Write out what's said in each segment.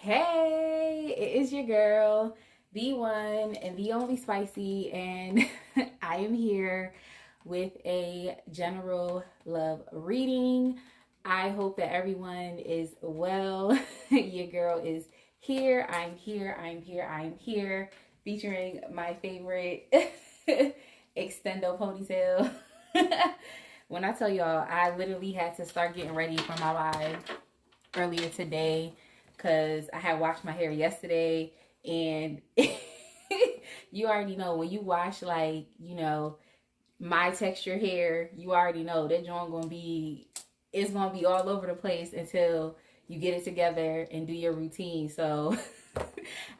Hey, it is your girl, the one and the only Spicy, and I am here with a general love reading. I hope that everyone is well. Your girl is here. I'm here. I'm here. I'm here. Featuring my favorite extendo ponytail. When I tell y'all, I literally had to start getting ready for my live earlier today because I had washed my hair yesterday, and you already know when you wash, like, my texture hair, you already know that joint gonna be, it's gonna be all over the place until you get it together and do your routine. So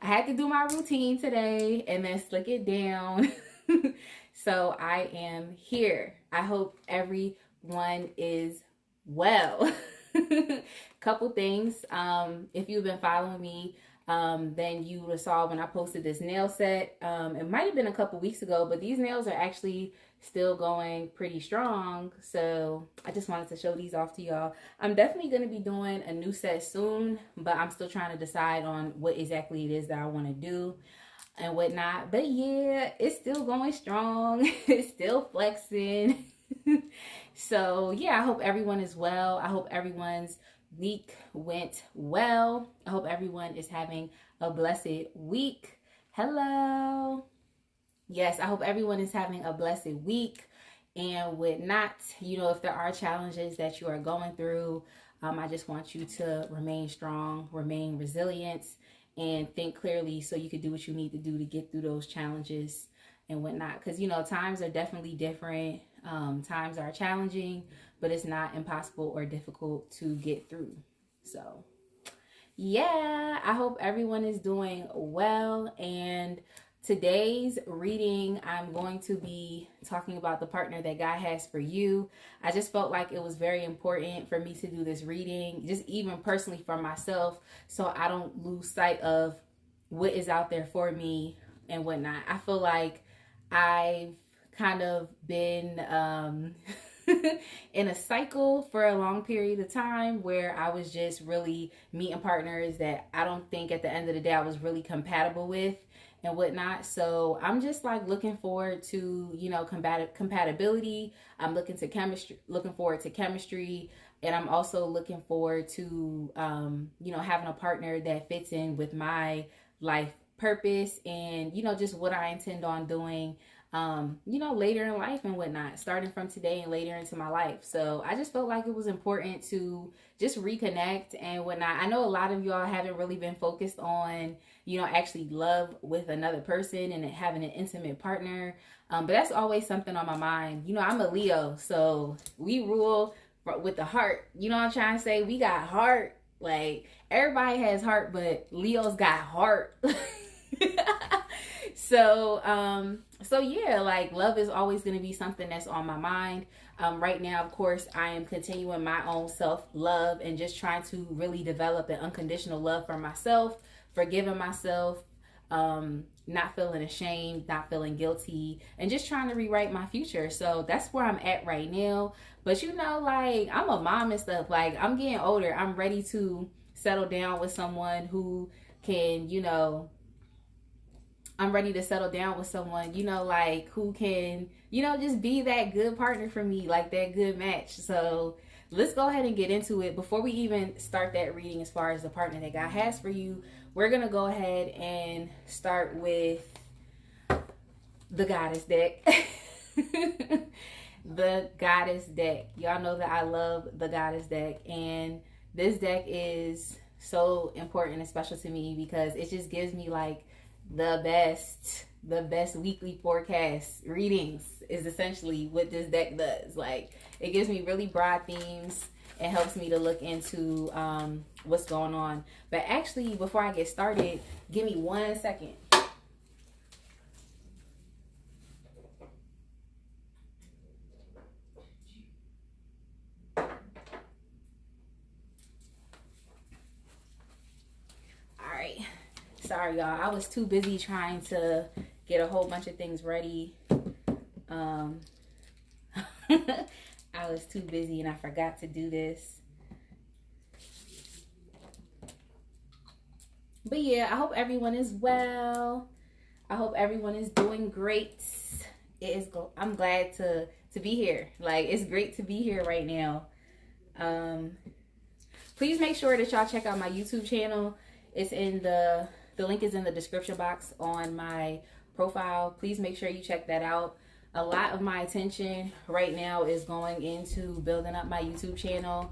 I had to do my routine today and then slick it down. So I am here. I hope everyone is well. Couple things. If you've been following me, then you would have saw when I posted this nail set. It might have been a couple weeks ago, but these nails are actually still going pretty strong. So I just wanted to show these off to y'all. I'm definitely going to be doing a new set soon, but I'm still trying to decide on what exactly it is that I want to do and whatnot. But yeah, it's still going strong. It's still flexing. So yeah, I hope everyone is well. I hope everyone's week went well. I hope everyone is having a blessed week. Hello. Yes, I hope everyone is having a blessed week and whatnot. If there are challenges that you are going through, I just want you to remain strong, remain resilient, and think clearly so you can do what you need to do to get through those challenges and whatnot. Because, times are definitely different. Times are challenging, but it's not impossible or difficult to get through. So, yeah, I hope everyone is doing well. And today's reading, I'm going to be talking about the partner that God has for you. I just felt like it was very important for me to do this reading, just even personally for myself, so I don't lose sight of what is out there for me and whatnot. I feel like I've kind of been in a cycle for a long period of time where I was just really meeting partners that I don't think at the end of the day I was really compatible with and whatnot. So I'm just like looking forward to, compatibility. I'm looking forward to chemistry. And I'm also looking forward to, having a partner that fits in with my life purpose and, just what I intend on doing later in life and whatnot, starting from today and later into my life. So I just felt like it was important to just reconnect and whatnot. I know a lot of y'all haven't really been focused on, actually love with another person and having an intimate partner. But that's always something on my mind. I'm a Leo, so we rule with the heart. You know what I'm trying to say? We got heart. Like, everybody has heart, but Leo's got heart. So yeah, like, love is always going to be something that's on my mind. Right now, of course, I am continuing my own self-love and just trying to really develop an unconditional love for myself, forgiving myself, not feeling ashamed, not feeling guilty, and just trying to rewrite my future. So that's where I'm at right now. But like, I'm a mom and stuff. Like, I'm getting older. I'm ready to settle down with someone who can, I'm ready to settle down with someone, like, who can, just be that good partner for me, like that good match. So let's go ahead and get into it. Before we even start that reading, as far as the partner that God has for you, we're going to go ahead and start with the Goddess deck. The Goddess deck. Y'all know that I love the Goddess deck. And this deck is so important and special to me because it just gives me like the best weekly forecast readings is essentially what this deck does. Like, it gives me really broad themes. It helps me to look into what's going on. But actually, before I get started, give me 1 second. Alright. Sorry, y'all. I was too busy trying to get a whole bunch of things ready. I was too busy and I forgot to do this. But yeah, I hope everyone is well. I hope everyone is doing great. I'm glad to be here. Like, it's great to be here right now. Um, please make sure that y'all check out my YouTube channel. It's in the link is in the description box on my profile. Please make sure you check that out. A lot of my attention right now is going into building up my YouTube channel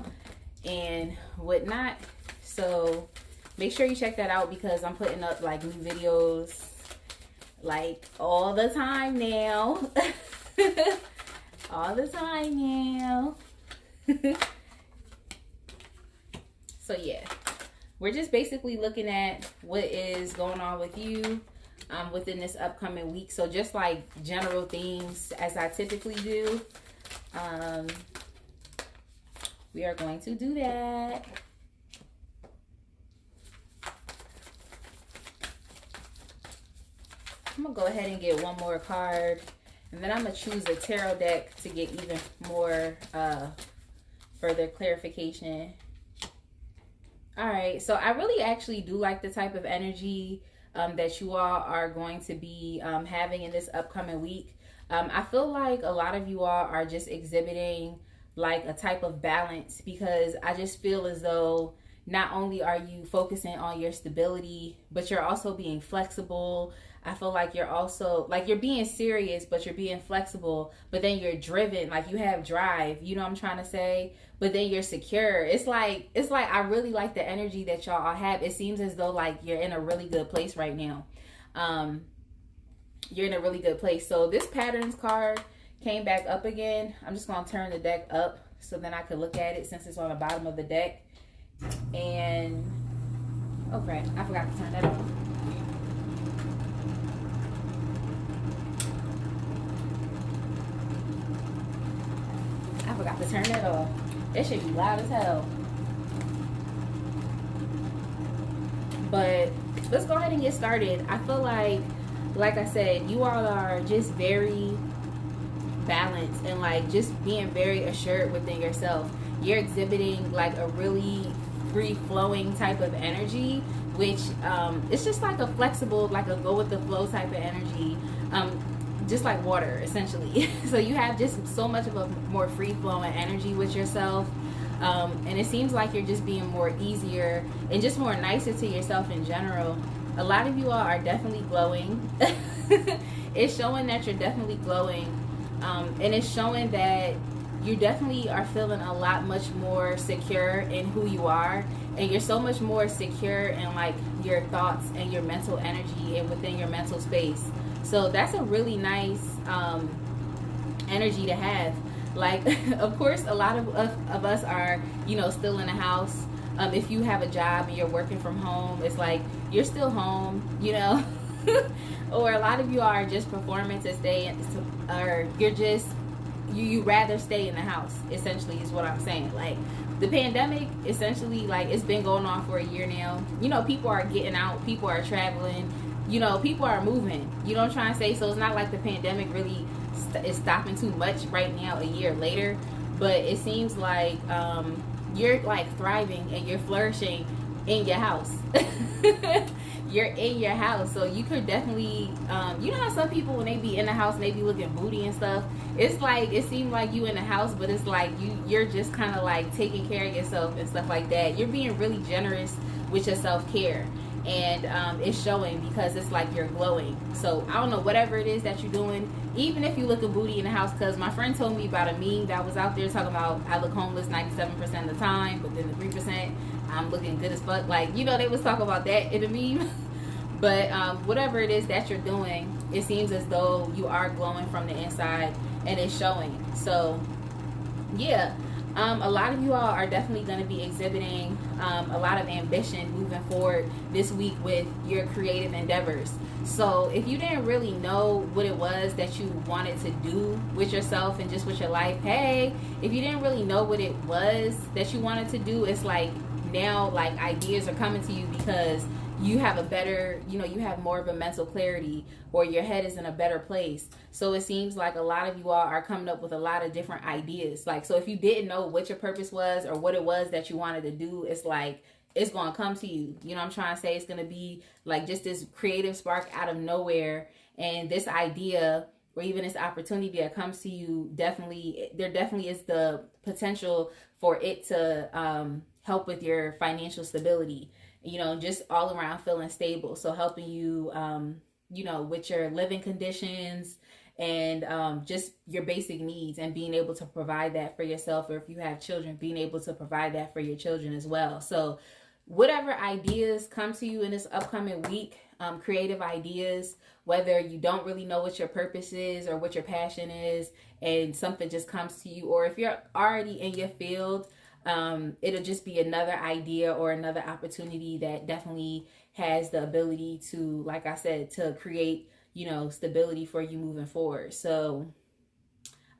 and whatnot. So make sure you check that out because I'm putting up like new videos like all the time now. All the time now. So yeah, we're just basically looking at what is going on with you within this upcoming week. So just like general themes as I typically do. We are going to do that. I'm going to go ahead and get one more card. And then I'm going to choose a tarot deck to get even more further clarification. Alright, so I really actually do like the type of energy that you all are going to be having in this upcoming week. I feel like a lot of you all are just exhibiting like a type of balance, because I just feel as though not only are you focusing on your stability, but you're also being flexible. I feel like you're also like you're being serious, but you're being flexible, but then you're driven, like you have drive, you know what I'm trying to say? But then you're secure. It's like I really like the energy that y'all have. It seems as though like you're in a really good place right now. You're in a really good place. So this patterns card came back up again. I'm just going to turn the deck up so then I can look at it since it's on the bottom of the deck. And oh crap, I forgot to turn that off. I forgot to turn that off. It should be loud as hell. But let's go ahead and get started. I feel like I said, you all are just very balanced and like just being very assured within yourself. You're exhibiting like a really free-flowing type of energy, which it's just like a flexible, like a go with the flow type of energy, just like water essentially. So you have just so much of a more free-flowing energy with yourself, and it seems like you're just being more easier and just more nicer to yourself in general. A lot of you all are definitely glowing. It's showing that you're definitely glowing, and it's showing that you definitely are feeling a lot much more secure in who you are, and you're so much more secure in like your thoughts and your mental energy and within your mental space. So that's a really nice energy to have. Like, of course, a lot of us are, you know, still in the house. If you have a job and you're working from home, it's like you're still home, you know. Or a lot of you are just performing to stay, or you're just you rather stay in the house. Essentially, is what I'm saying. Like the pandemic, essentially, like it's been going on for a year now. You know, people are getting out, people are traveling. You know, people are moving. You know what I'm trying to say? So it's not like the pandemic really is stopping too much right now, a year later. But it seems like you're like thriving and you're flourishing in your house. You're in your house, so you could definitely you know how some people when they be in the house and they be looking booty and stuff, it's like it seems like you in the house, but it's like you're just kind of like taking care of yourself and stuff like that. You're being really generous with your self-care, and it's showing because it's like you're glowing. So I don't know, whatever it is that you're doing, even if you look a booty in the house, because my friend told me about a meme that was out there talking about I look homeless 97% of the time, but then the 3% I'm looking good as fuck. Like, you know, they was talking about that in the meme. But whatever it is that you're doing, it seems as though you are glowing from the inside, and it's showing. So yeah, a lot of you all are definitely going to be exhibiting a lot of ambition moving forward this week with your creative endeavors. So if you didn't really know what it was that you wanted to do with yourself and just with your life, hey, if you didn't really know what it was that you wanted to do, it's like now like ideas are coming to you because you have a better, you know, you have more of a mental clarity, or your head is in a better place. So it seems like a lot of you all are coming up with a lot of different ideas. Like, so if you didn't know what your purpose was or what it was that you wanted to do, it's like it's going to come to you. You know what I'm trying to say? It's going to be like just this creative spark out of nowhere. And this idea or even this opportunity that comes to you, there definitely is the potential for it to help with your financial stability, you know, just all around feeling stable. So helping you, you know, with your living conditions and just your basic needs, and being able to provide that for yourself, or if you have children, being able to provide that for your children as well. So whatever ideas come to you in this upcoming week, creative ideas, whether you don't really know what your purpose is or what your passion is, and something just comes to you, or if you're already in your field, it'll just be another idea or another opportunity that definitely has the ability to, like I said, to create, you know, stability for you moving forward. So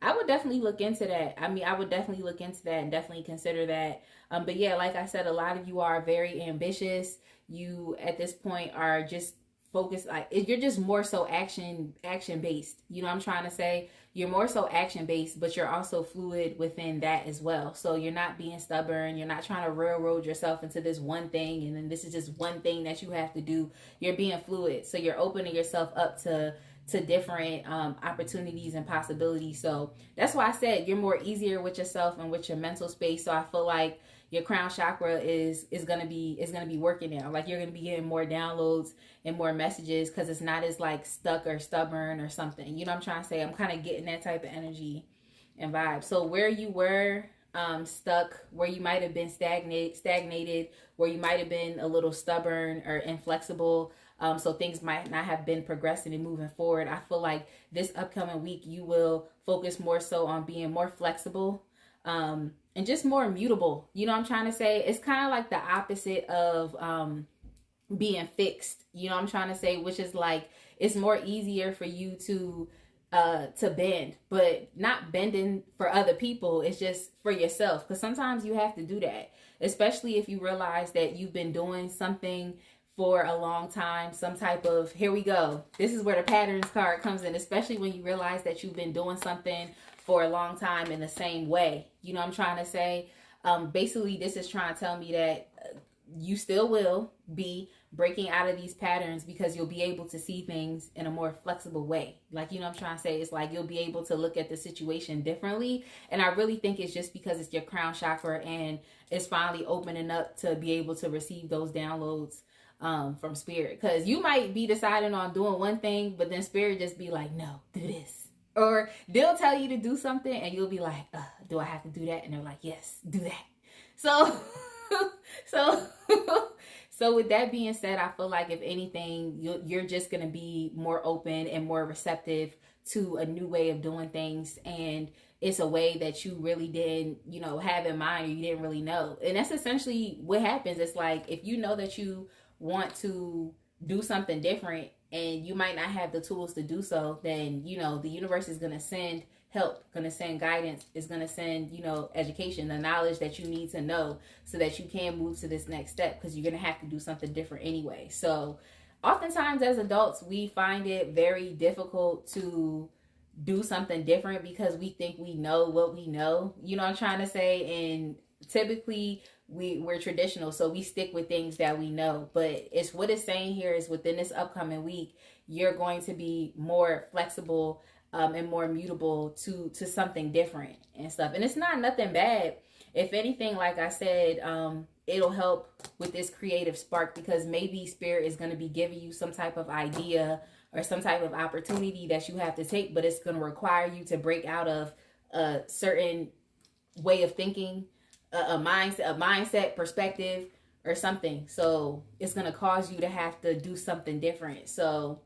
I would definitely look into that. I mean, I would definitely look into that and definitely consider that. But yeah, like I said, a lot of you are very ambitious. You at this point are just focused, like you're just more so action based. You know what I'm trying to say? You're more so action based, but you're also fluid within that as well. So you're not being stubborn. You're not trying to railroad yourself into this one thing, and then this is just one thing that you have to do. You're being fluid. So you're opening yourself up to different opportunities and possibilities. So that's why I said you're more easier with yourself and with your mental space. So I feel like your crown chakra is gonna be working now. Like you're gonna be getting more downloads and more messages, because it's not as like stuck or stubborn or something. You know what I'm trying to say? I'm kind of getting that type of energy and vibe. So where you were stuck, where you might have been stagnated, where you might have been a little stubborn or inflexible, so things might not have been progressing and moving forward, I feel like this upcoming week you will focus more so on being more flexible, and just more immutable. You know what I'm trying to say? It's kind of like the opposite of being fixed. You know what I'm trying to say? Which is like, it's more easier for you to bend, but not bending for other people. It's just for yourself. Because sometimes you have to do that, especially if you realize that you've been doing something for a long time, some type of, here we go. This is where the patterns card comes in, especially when you realize that you've been doing something for a long time in the same way. You know what I'm trying to say? Basically, this is trying to tell me that you still will be breaking out of these patterns, because you'll be able to see things in a more flexible way. Like, you know what I'm trying to say? It's like you'll be able to look at the situation differently. And I really think it's just because it's your crown chakra and it's finally opening up to be able to receive those downloads from spirit. Because you might be deciding on doing one thing, but then spirit just be like, no, do this. Or they'll tell you to do something and you'll be like, do I have to do that? And they're like, yes, do that. So so with that being said, I feel like if anything, you're just going to be more open and more receptive to a new way of doing things. And it's a way that you really didn't, you know, have in mind, or you didn't really know. And that's essentially what happens. It's like, if you know that you want to do something different and you might not have the tools to do so, then, you know, the universe is going to send help, going to send guidance, is going to send, you know, education, the knowledge that you need to know so that you can move to this next step, because you're going to have to do something different anyway. So oftentimes as adults, we find it very difficult to do something different because we think we know what we know. You know what I'm trying to say? And typically we're traditional, so we stick with things that we know. But it's what it's saying here is within this upcoming week, you're going to be more flexible and more mutable to something different and stuff. And it's not nothing bad. If anything, like I said, it'll help with this creative spark, because maybe spirit is going to be giving you some type of idea or some type of opportunity that you have to take, but it's going to require you to break out of a certain way of thinking, a mindset perspective or something. So it's going to cause you to have to do something different. So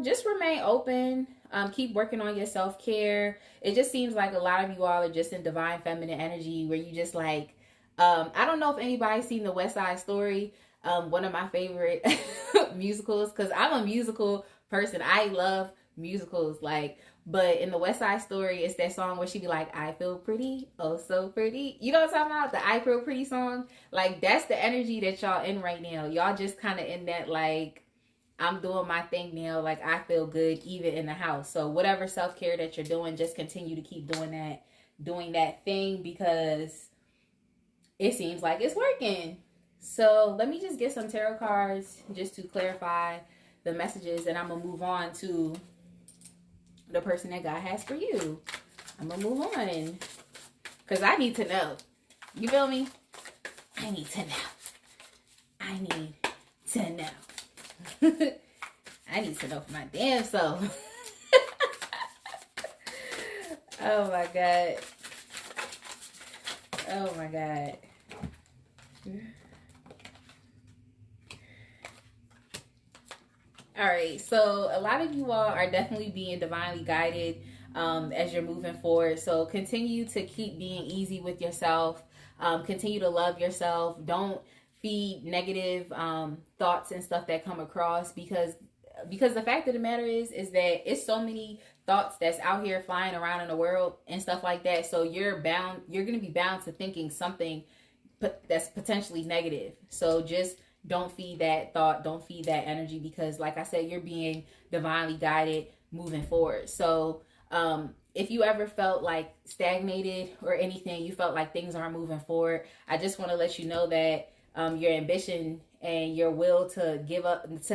just remain open. Keep working on your self-care. It just seems like a lot of you all are just in divine feminine energy, where you just like, I don't know if anybody's seen the West Side Story, one of my favorite musicals, because I'm a musical person. I love musicals, like, but in the West Side Story, it's that song where she be like, I feel pretty, oh so pretty. You know what I'm talking about? The I Feel Pretty song. Like, that's the energy that y'all in right now. Y'all just kind of in that, like, I'm doing my thing now. Like, I feel good even in the house. So whatever self-care that you're doing, just continue to keep doing that thing, because it seems like it's working. So let me just get some tarot cards just to clarify the messages, and I'm gonna move on to the person that God has for you. I'm gonna move on because I need to know. You feel me? I need to know. I need to know. I need to know for my damn self. Oh my God. Oh my God. All right, so a lot of you all are definitely being divinely guided as you're moving forward. So continue to keep being easy with yourself. Continue to love yourself. Don't feed negative thoughts and stuff that come across, because the fact of the matter is that it's so many thoughts that's out here flying around in the world and stuff like that. So you're going to be bound to thinking something that's potentially negative. So just don't feed that thought, don't feed that energy, because like I said, you're being divinely guided moving forward. So if you ever felt like stagnated or anything, you felt like things aren't moving forward, I just want to let you know that your ambition and your will to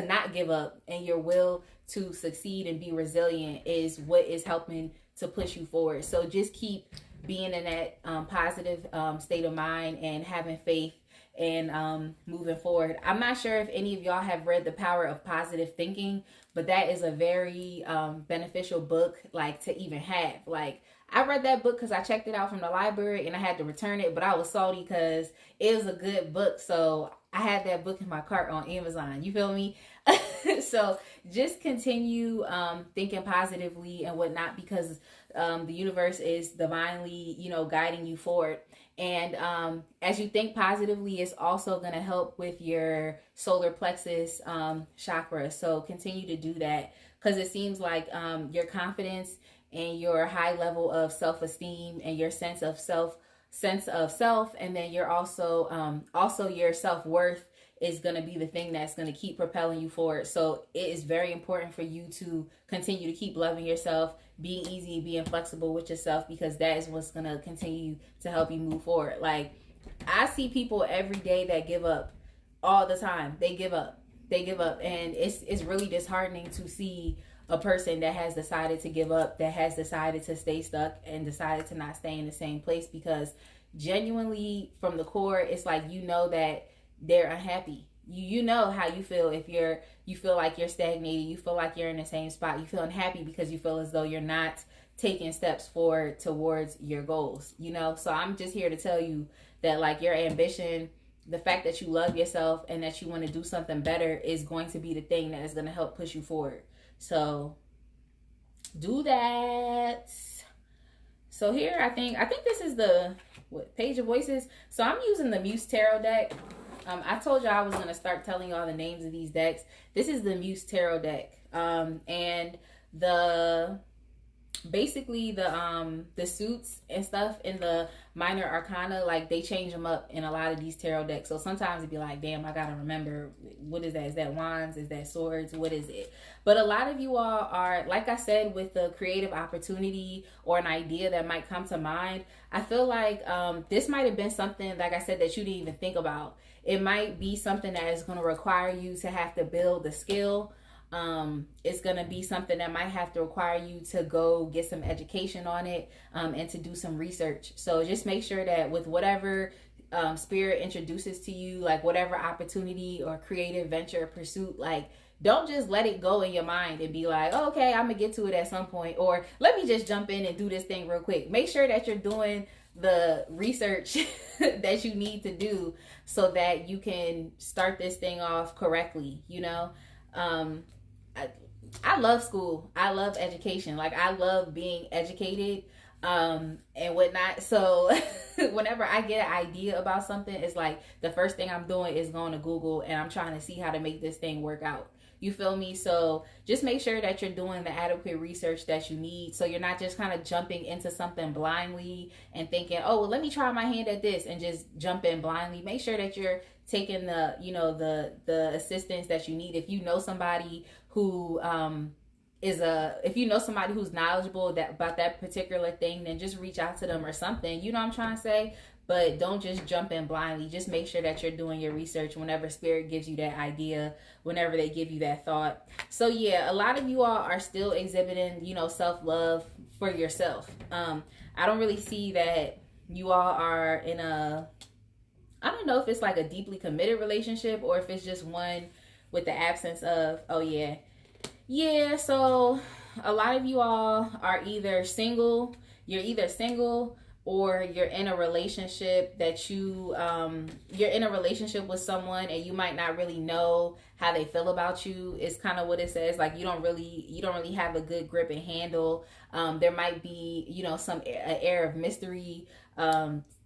not give up, and your will to succeed and be resilient is what is helping to push you forward. So just keep being in that positive state of mind and having faith and moving forward. I'm not sure if any of y'all have read The Power of Positive Thinking, but that is a very beneficial book, like, to even have. Like, I read that book because I checked it out from the library and I had to return it, but I was salty because it was a good book. So I had that book in my cart on Amazon. You feel me? So just continue thinking positively and whatnot, because the universe is divinely, guiding you forward. And as you think positively, it's also going to help with your solar plexus chakra. So continue to do that, because it seems like your confidence and your high level of self-esteem and your sense of self, and then you're also your self-worth is going to be the thing that's going to keep propelling you forward. So it is very important for you to continue to keep loving yourself, being easy, being flexible with yourself, because that is what's going to continue to help you move forward. Like, I see people every day that give up all the time. They give up. And it's really disheartening to see a person that has decided to give up, that has decided to stay stuck and decided to not stay in the same place, because genuinely from the core, it's like, that they're unhappy. You know how you feel if you feel like you're stagnated, you feel like you're in the same spot, you feel unhappy because you feel as though you're not taking steps forward towards your goals, So I'm just here to tell you that, like, your ambition, the fact that you love yourself and that you want to do something better is going to be the thing that is going to help push you forward. So do that. So here, I think this is the Page of Voices. So I'm using the Muse Tarot deck. I told y'all I was going to start telling y'all the names of these decks. This is the Muse Tarot deck. And basically the suits and stuff in the minor arcana, like, they change them up in a lot of these tarot decks. So sometimes it'd be like, damn, I gotta remember, what is that? Is that wands? Is that swords? What is it? But a lot of you all are, like I said, with the creative opportunity or an idea that might come to mind, I feel like this might have been something, like I said, that you didn't even think about. It might be something that is going to require you to have to build the skill. It's going to be something that might have to require you to go get some education on it, and to do some research. So just make sure that with whatever spirit introduces to you, like whatever opportunity or creative venture or pursuit, like, don't just let it go in your mind and be like, oh, okay, I'm gonna get to it at some point, or let me just jump in and do this thing real quick. Make sure that you're doing the research that you need to do so that you can start this thing off correctly. I love school. I love education. Like, I love being educated and whatnot. So whenever I get an idea about something, it's like the first thing I'm doing is going to Google and I'm trying to see how to make this thing work out. You feel me? So just make sure that you're doing the adequate research that you need, so you're not just kind of jumping into something blindly and thinking, oh, well, let me try my hand at this, and just jump in blindly. Make sure that you're taking the assistance that you need. If you know somebody who if you know somebody who's knowledgeable about that particular thing, then just reach out to them or something. You know what I'm trying to say? but don't just jump in blindly. Just make sure that you're doing your research whenever spirit gives you that idea, whenever they give you that thought. So yeah, a lot of you all are still exhibiting, you know, self-love for yourself. I don't really see that you all are in a, I don't know if it's like a deeply committed relationship or if it's just one with the absence of, oh yeah. Yeah, so a lot of you all are either single, you're either single or you're in a relationship that you're in a relationship with someone and you might not really know how they feel about you. Is kind of what it says. Like you don't really have a good grip and handle. There might be, you know, some air of mystery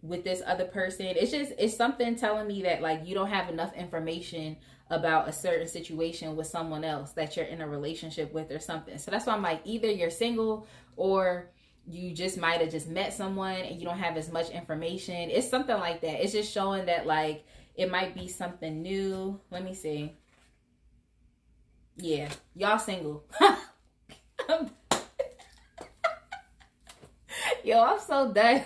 with this other person. It's something telling me that like you don't have enough information about a certain situation with someone else that you're in a relationship with or something. So that's why I'm like, either you're single or you just might have just met someone and you don't have as much information. It's something like that. It's just showing that like it might be something new. Let me see. Yeah, y'all single. Yo, I'm so done.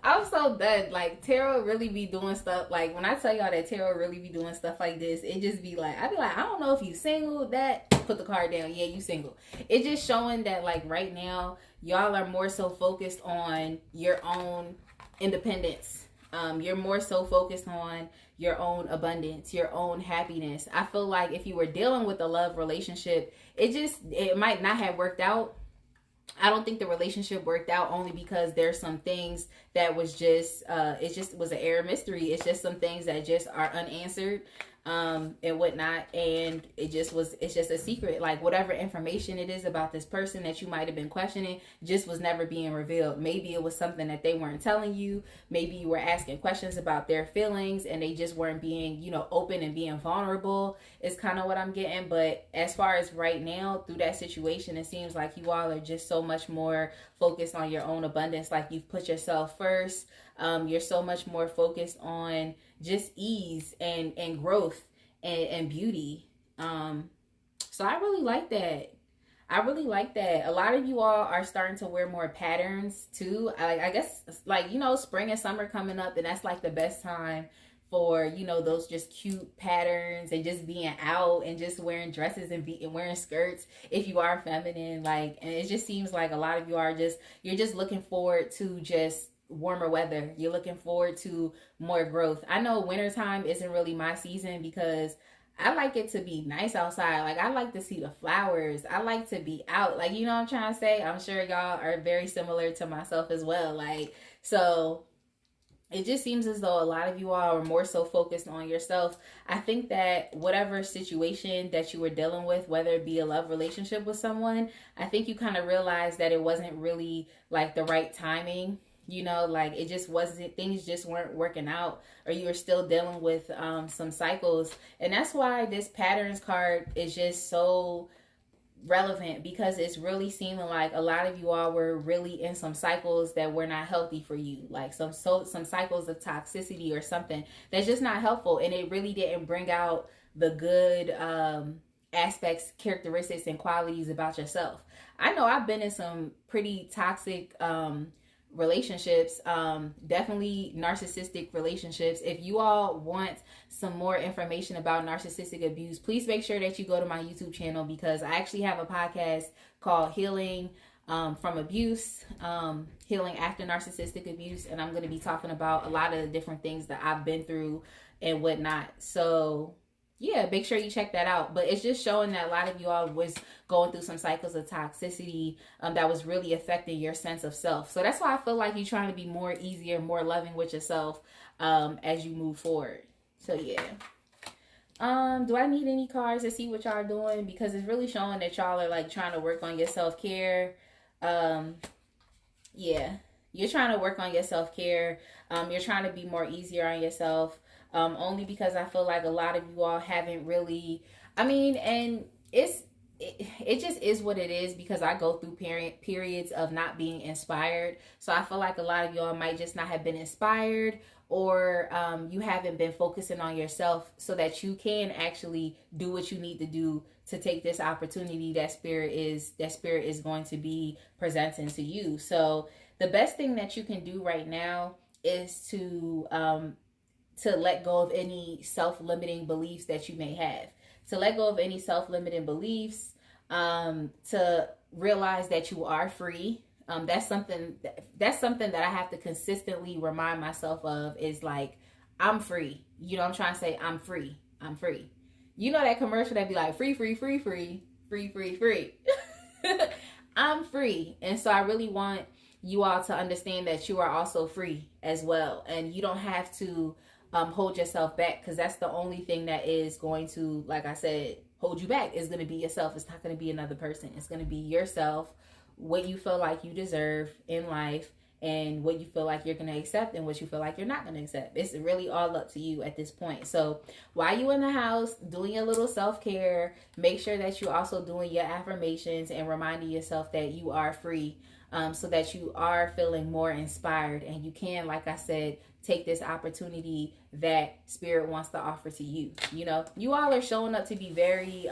I'm so done. Like tarot really be doing stuff. Like when I tell y'all that tarot really be doing stuff like this, it just be like, I be like, I don't know if you single. That put the card down. Yeah, you single. It's just showing that like right now y'all are more so focused on your own independence. You're more so focused on your own abundance, your own happiness. I feel like if you were dealing with a love relationship, it might not have worked out. I don't think the relationship worked out only because there's some things that was just it just was an air of mystery. It's just some things that just are unanswered and whatnot, and it's just a secret. Like whatever information it is about this person that you might have been questioning just was never being revealed. Maybe it was something that they weren't telling you. Maybe you were asking questions about their feelings and they just weren't being, you know, open and being vulnerable. Is kind of what I'm getting. But as far as right now through that situation, it seems like you all are just so much more focused on your own abundance. Like you've put yourself first. You're so much more focused on just ease and growth and beauty. So I really like that. I really like that. A lot of you all are starting to wear more patterns too. I guess like, you know, spring and summer coming up, and that's like the best time for, you know, those just cute patterns and just being out and just wearing dresses and wearing skirts if you are feminine. Like, and it just seems like a lot of you are you're just looking forward to just warmer weather. You're looking forward to more growth. I know wintertime isn't really my season because I like it to be nice outside. Like I like to see the flowers. I like to be out. Like, you know what I'm trying to say? I'm sure y'all are very similar to myself as well. Like, so it just seems as though a lot of you all are more so focused on yourself. I think that whatever situation that you were dealing with, whether it be a love relationship with someone, I think you kind of realized that it wasn't really like the right timing. You know, like it just wasn't, things just weren't working out, or you were still dealing with some cycles. And that's why this patterns card is just so relevant, because it's really seeming like a lot of you all were really in some cycles that were not healthy for you, like some cycles of toxicity or something that's just not helpful, and it really didn't bring out the good aspects, characteristics, and qualities about yourself. I know I've been in some pretty toxic relationships, definitely narcissistic relationships. If you all want some more information about narcissistic abuse, please make sure that you go to my YouTube channel, because I actually have a podcast called Healing from Abuse, Healing After Narcissistic Abuse, and I'm going to be talking about a lot of the different things that I've been through and whatnot. So yeah, make sure you check that out. But it's just showing that a lot of you all was going through some cycles of toxicity that was really affecting your sense of self. So that's why I feel like you're trying to be more easier, more loving with yourself as you move forward. So yeah. Do I need any cards to see what y'all are doing? Because it's really showing that y'all are like trying to work on your self-care. Yeah, you're trying to work on your self-care. You're trying to be more easier on yourself. Only because I feel like a lot of you all haven't really, I mean, and it's it just is what it is, because I go through periods of not being inspired. So I feel like a lot of y'all might just not have been inspired, or you haven't been focusing on yourself so that you can actually do what you need to do to take this opportunity that spirit is going to be presenting to you. So the best thing that you can do right now is to let go of any self-limiting beliefs that you may have. To let go of any self-limiting beliefs, to realize that you are free. That's something that I have to consistently remind myself of, is like, I'm free. You know what I'm trying to say? I'm free. I'm free. You know that commercial that be like, free, free, free, free, free, free, free. I'm free. And so I really want you all to understand that you are also free as well. And you don't have to hold yourself back, because that's the only thing that is going to, like I said, hold you back. Is going to be yourself. It's not going to be another person. It's going to be yourself, what you feel like you deserve in life, and what you feel like you're going to accept, and what you feel like you're not going to accept. It's really all up to you at this point. So while you in the house doing your little self-care, make sure that you're also doing your affirmations and reminding yourself that you are free, so that you are feeling more inspired, and you can, like I said, take this opportunity that spirit wants to offer to you. You know, you all are showing up to be very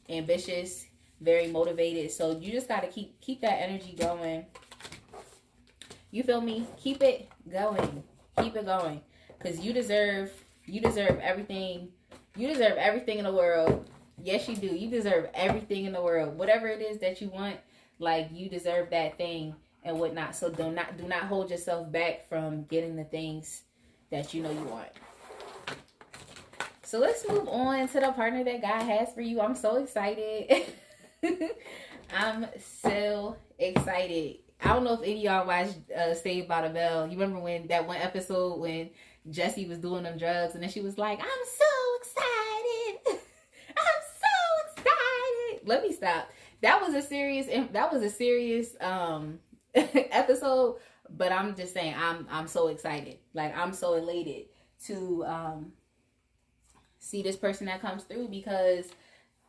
ambitious, very motivated. So you just got to keep that energy going. You feel me? Keep it going. Keep it going. Because you deserve everything. You deserve everything in the world. Yes, you do. You deserve everything in the world. Whatever it is that you want, like, you deserve that thing and whatnot. So do not hold yourself back from getting the things that you know you want. So let's move on to the partner that God has for you. I'm so excited. I'm so excited. I don't know if any of y'all watched Saved by the Bell. You remember when that one episode when Jessie was doing them drugs, and then she was like, I'm so excited. I'm so excited. Let me stop. That was a serious episode, but I'm just saying, I'm so excited. Like, I'm so elated to see this person that comes through, because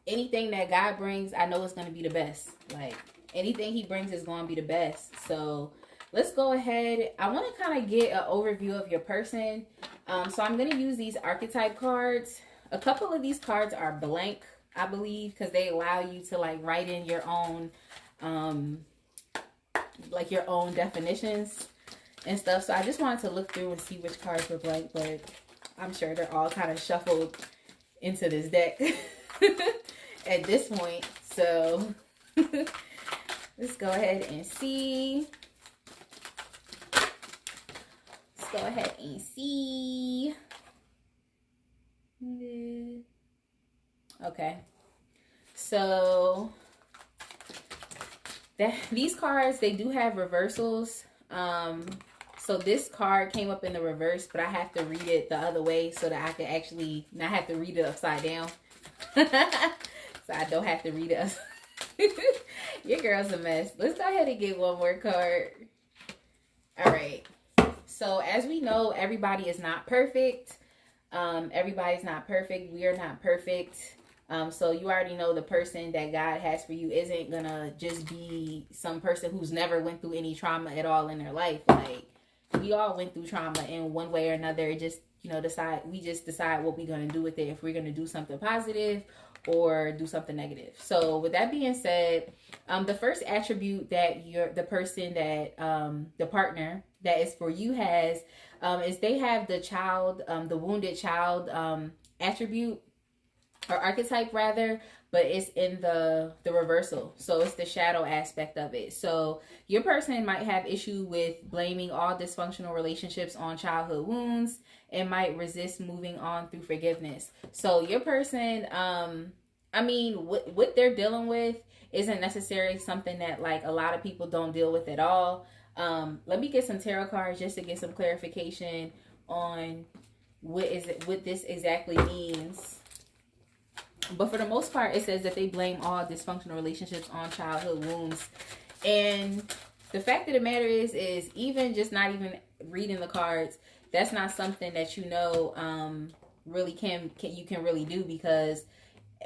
anything that God brings, I know it's going to be the best. Like, anything he brings is going to be the best. So let's go ahead. I want to kind of get an overview of your person. So I'm going to use these archetype cards. A couple of these cards are blank, I believe, because they allow you to, like, write in your own like your own definitions and stuff. So I just wanted to look through and see which cards were blank, but I'm sure they're all kind of shuffled into this deck at this point. So let's go ahead and see. Let's go ahead and see. Okay. So these cards, they do have reversals. So this card came up in the reverse, but I have to read it the other way so that I can actually not have to read it upside down. So I don't have to read it. Your girl's a mess. Let's go ahead and get one more card. All right. So as we know, everybody is not perfect. Everybody's not perfect. We are not perfect. So you already know the person that God has for you isn't gonna just be some person who's never went through any trauma at all in their life. Like, we all went through trauma in one way or another. It just, we decide what we're gonna do with it. If we're gonna do something positive or do something negative. So with that being said, the first attribute that the partner that is for you has, is they have the child, the wounded child attribute, or archetype rather, but it's in the reversal. So it's the shadow aspect of it. So your person might have issue with blaming all dysfunctional relationships on childhood wounds, and might resist moving on through forgiveness. So your person, what they're dealing with isn't necessarily something that, like, a lot of people don't deal with at all. Let me get some tarot cards just to get some clarification on what this exactly means. But for the most part, it says that they blame all dysfunctional relationships on childhood wounds. And the fact of the matter is even just not even reading the cards, that's not something that really you can really do, because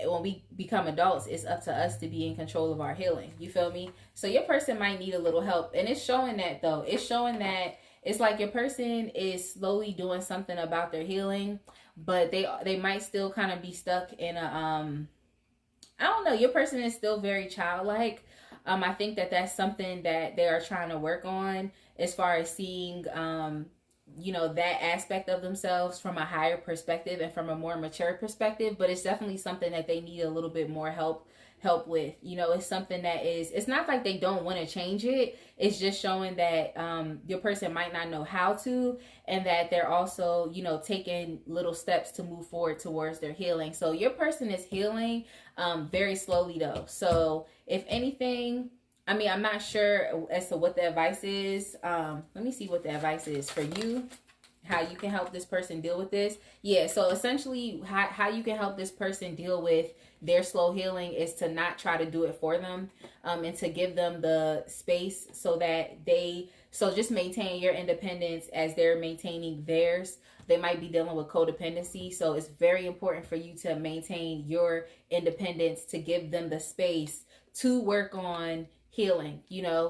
when we become adults, it's up to us to be in control of our healing. You feel me? So your person might need a little help. And it's showing that though. It's showing that it's like your person is slowly doing something about their healing, but they might still kind of be stuck in a I don't know. Your person is still very childlike. I think that that's something that they are trying to work on as far as seeing that aspect of themselves from a higher perspective and from a more mature perspective. But it's definitely something that they need a little bit more help with. It's something that it's not like they don't want to change it. It's just showing that your person might not know how to, and that they're also taking little steps to move forward towards their healing. So your person is healing very slowly though. So if anything, I mean, I'm not sure as to what the advice is. Let me see what the advice is for you, how you can help this person deal with this. Yeah, so essentially how you can help this person deal with their slow healing is to not try to do it for them, and to give them the space so that just maintain your independence as they're maintaining theirs. They might be dealing with codependency, so it's very important for you to maintain your independence, to give them the space to work on healing,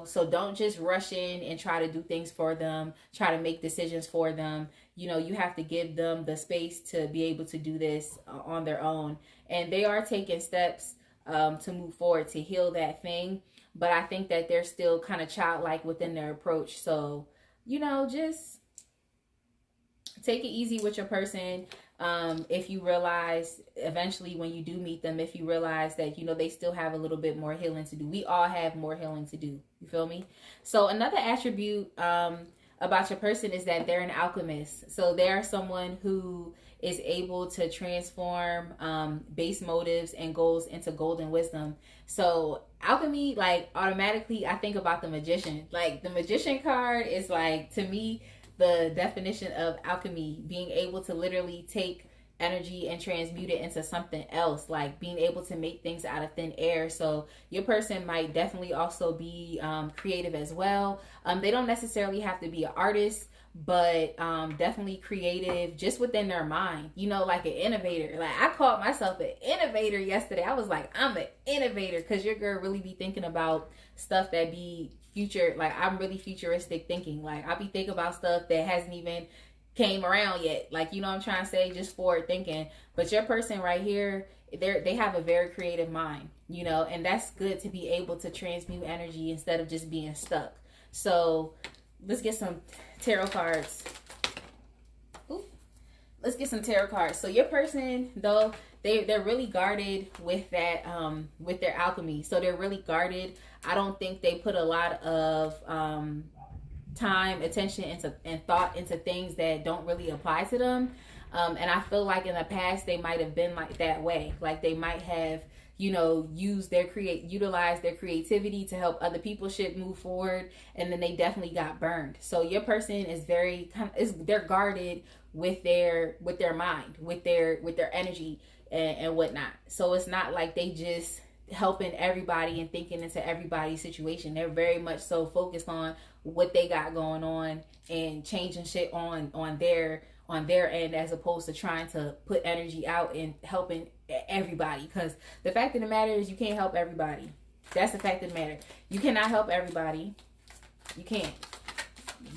so don't just rush in and try to do things for them, try to make decisions for them. You have to give them the space to be able to do this on their own, and they are taking steps to move forward to heal that thing. But I think that they're still kind of childlike within their approach. So just take it easy with your person. If you realize eventually when you do meet them, if you realize that, they still have a little bit more healing to do. We all have more healing to do. You feel me? So another attribute about your person is that they're an alchemist. So they're someone who is able to transform base motives and goals into golden wisdom. So alchemy, like automatically I think about the magician. Like the magician card is like, to me, the definition of alchemy, being able to literally take energy and transmute it into something else, like being able to make things out of thin air. So your person might definitely also be creative as well. They don't necessarily have to be an artist, but definitely creative just within their mind, like an innovator. Like I called myself an innovator yesterday. I was like, I'm an innovator, because your girl really be thinking about stuff that be future. Like I'm really futuristic thinking. Like I'll be thinking about stuff that hasn't even came around yet. Like, I'm trying to say, just forward thinking. But your person right here, they have a very creative mind, and that's good to be able to transmute energy instead of just being stuck. So let's get some tarot cards. Let's get some tarot cards. So your person, though, they're really guarded with that, with their alchemy. So they're really guarded. I don't think they put a lot of time, attention, and thought into things that don't really apply to them. And I feel like in the past they might have been like that way. Like they might have, utilize their creativity to help other people shit move forward, and then they definitely got burned. So your person is they're guarded with their mind, with their energy and whatnot. So it's not like they just helping everybody and thinking into everybody's situation. They're very much so focused on what they got going on and changing shit on their end, as opposed to trying to put energy out and helping everybody. Because the fact of the matter is, you can't help everybody. That's the fact of the matter. You cannot help everybody. You can't.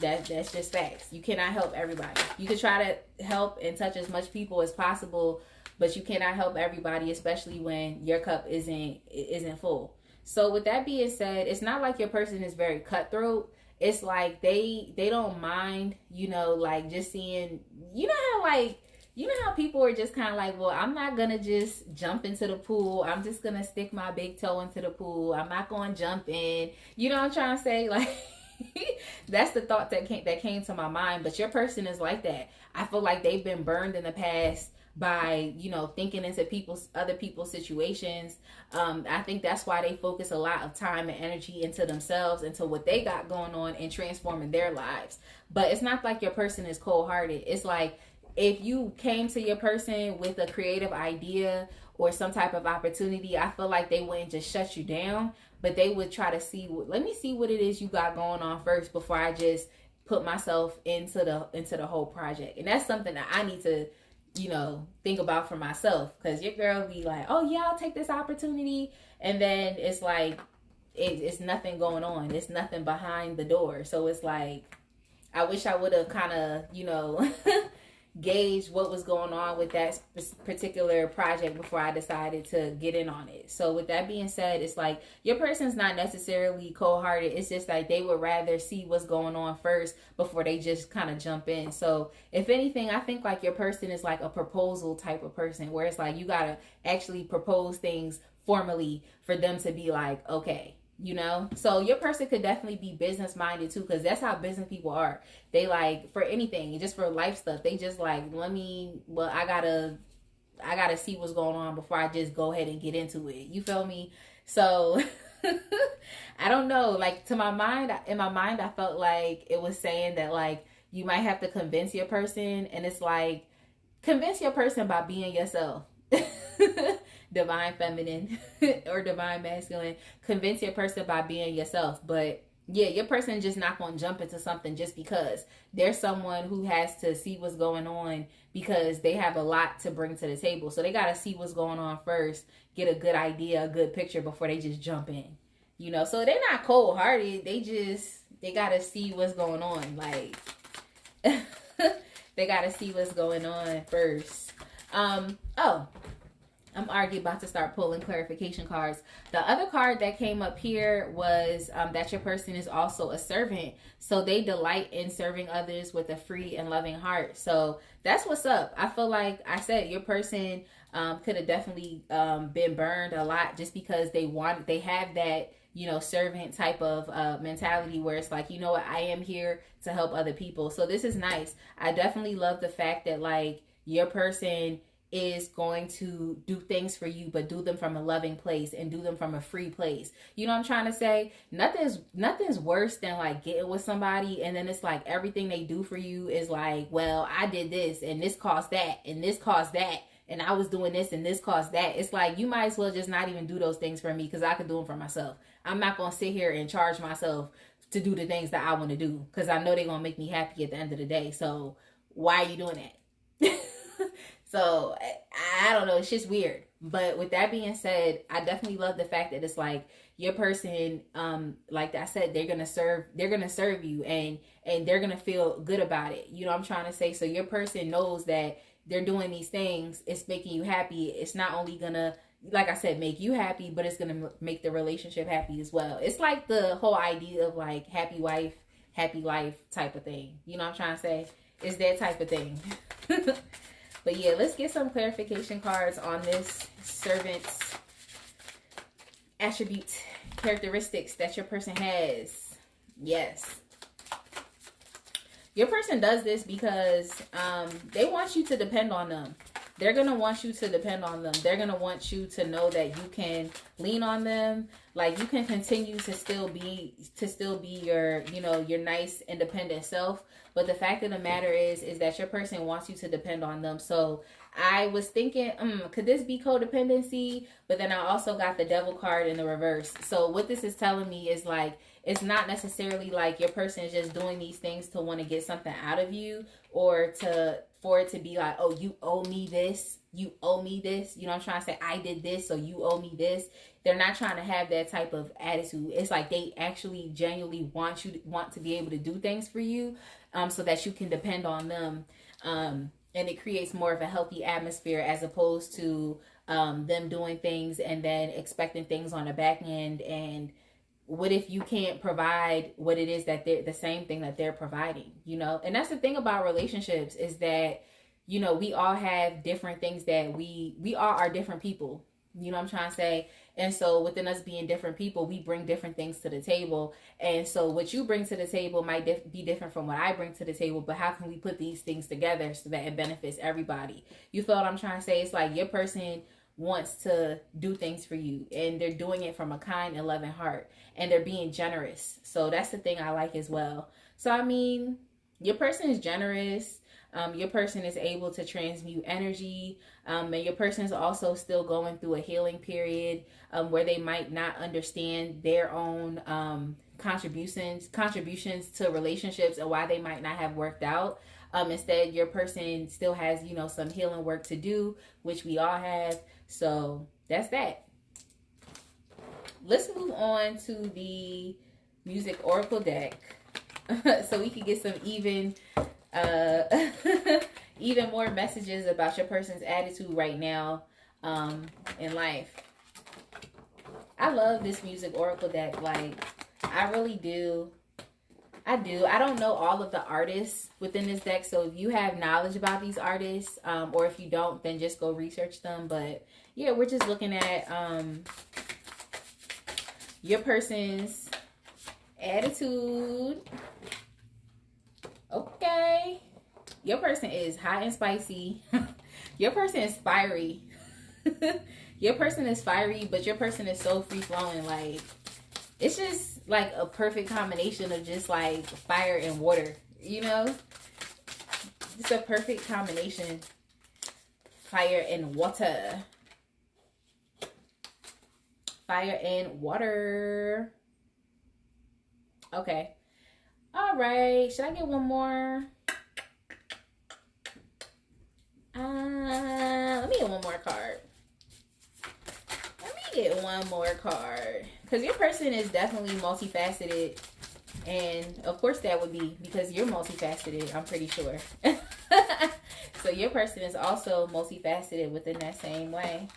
That's just facts. You cannot help everybody. You can try to help and touch as much people as possible, but you cannot help everybody, especially when your cup isn't full. So with that being said, it's not like your person is very cutthroat. It's like they don't mind, like just seeing, how people are just kind of like, well, I'm not going to just jump into the pool. I'm just going to stick my big toe into the pool. I'm not going to jump in. You know what I'm trying to say? Like, that's the thought that came to my mind. But your person is like that. I feel like they've been burned in the past by thinking into other people's situations. I think that's why they focus a lot of time and energy into themselves, into what they got going on, and transforming their lives. But it's not like your person is cold-hearted. It's like, if you came to your person with a creative idea or some type of opportunity, I feel like they wouldn't just shut you down, but they would try to let me see what it is you got going on first before I just put myself into the whole project. And that's something that I need to think about for myself. Because your girl be like, oh yeah, I'll take this opportunity, and then it's like it's nothing going on. It's nothing behind the door. So it's like I wish I would have kind of gauged what was going on with that particular project before I decided to get in on it. So with that being said, it's like your person's not necessarily cold-hearted. It's just like they would rather see what's going on first before they just kind of jump in. So if anything, I think like your person is like a proposal type of person, where it's like you gotta actually propose things formally for them to be like, okay. So your person could definitely be business minded too, because that's how business people are. They like, for anything, just for life stuff, they just like, I gotta see what's going on before I just go ahead and get into it. You feel me? So I don't know, like in my mind I felt like it was saying that like you might have to convince your person, and it's like, convince your person by being yourself. Divine feminine or divine masculine. Convince your person by being yourself. But yeah, your person just not gonna jump into something just because there's someone who has to see what's going on, because they have a lot to bring to the table. So they gotta see what's going on first, get a good idea, a good picture before they just jump in. So they're not cold hearted. They gotta see what's going on. Like they gotta see what's going on first. I'm already about to start pulling clarification cards. The other card that came up here was that your person is also a servant. So they delight in serving others with a free and loving heart. So that's what's up. I feel like I said your person could have definitely been burned a lot just because they have that, servant type of mentality where it's like, what, I am here to help other people. So this is nice. I definitely love the fact that like your person is going to do things for you, but do them from a loving place and do them from a free place. You know what I'm trying to say? Nothing's worse than like getting with somebody and then it's like everything they do for you is like, well, I did this and this cost that and this cost that and I was doing this and this cost that. It's like, you might as well just not even do those things for me, because I could do them for myself. I'm not going to sit here and charge myself to do the things that I want to do, because I know they're going to make me happy at the end of the day. So why are you doing that? So I don't know, it's just weird. But with that being said, I definitely love the fact that it's like your person, like I said, they're gonna serve you and they're gonna feel good about it. You know what I'm trying to say? So your person knows that they're doing these things, it's making you happy. It's not only gonna, like I said, make you happy, but it's gonna make the relationship happy as well. It's like the whole idea of like happy wife, happy life type of thing. You know what I'm trying to say? It's that type of thing. But yeah, let's get some clarification cards on this servant's attributes, characteristics that your person has. Yes. Your person does this because they want you to depend on them. They're going to want you to depend on them. They're going to want you to know that you can lean on them. Like you can continue to still be your, your nice independent self. But the fact of the matter is that your person wants you to depend on them. So I was thinking, could this be codependency? But then I also got the devil card in the reverse. So what this is telling me is like, it's not necessarily like your person is just doing these things to want to get something out of you, or for it to be like, oh, you owe me this. You owe me this. You know what I'm trying to say? I did this, so you owe me this. They're not trying to have that type of attitude. It's like they actually genuinely want to be able to do things for you, so that you can depend on them. And it creates more of a healthy atmosphere as opposed to them doing things and then expecting things on the back end. And what if you can't provide what it is that they're the same thing that they're providing, And that's the thing about relationships is that, we all have different things that we all are different people. You know what I'm trying to say? And so within us being different people, we bring different things to the table. And so what you bring to the table might be different from what I bring to the table. But how can we put these things together so that it benefits everybody? You feel what I'm trying to say? It's like your person wants to do things for you, and they're doing it from a kind and loving heart, and they're being generous. So that's the thing I like as well. So I mean, your person is generous. Your person is able to transmute energy, and your person is also still going through a healing period where they might not understand their own contributions to relationships and why they might not have worked out. Instead, your person still has, you know, some healing work to do, which we all have. So that's that. Let's move on to the music oracle deck so we can get some even even more messages about your person's attitude right now in life. I love this music oracle deck. Like, I really do. I do. I don't know all of the artists within this deck, so if you have knowledge about these artists, or if you don't, then just go research them. But yeah, we're just looking at your person's attitude. Okay. Your person is hot and spicy. Your person is fiery. Your person is fiery, but your person is so free-flowing. Like, it's just like a perfect combination of just like fire and water, you know? It's a perfect combination. Fire and water. Fire and water. Okay. All right. Should I get one more? Let me get one more card. Get one more card, because your person is definitely multifaceted, and of course that would be because you're multifaceted, I'm pretty sure. So your person is also multifaceted within that same way.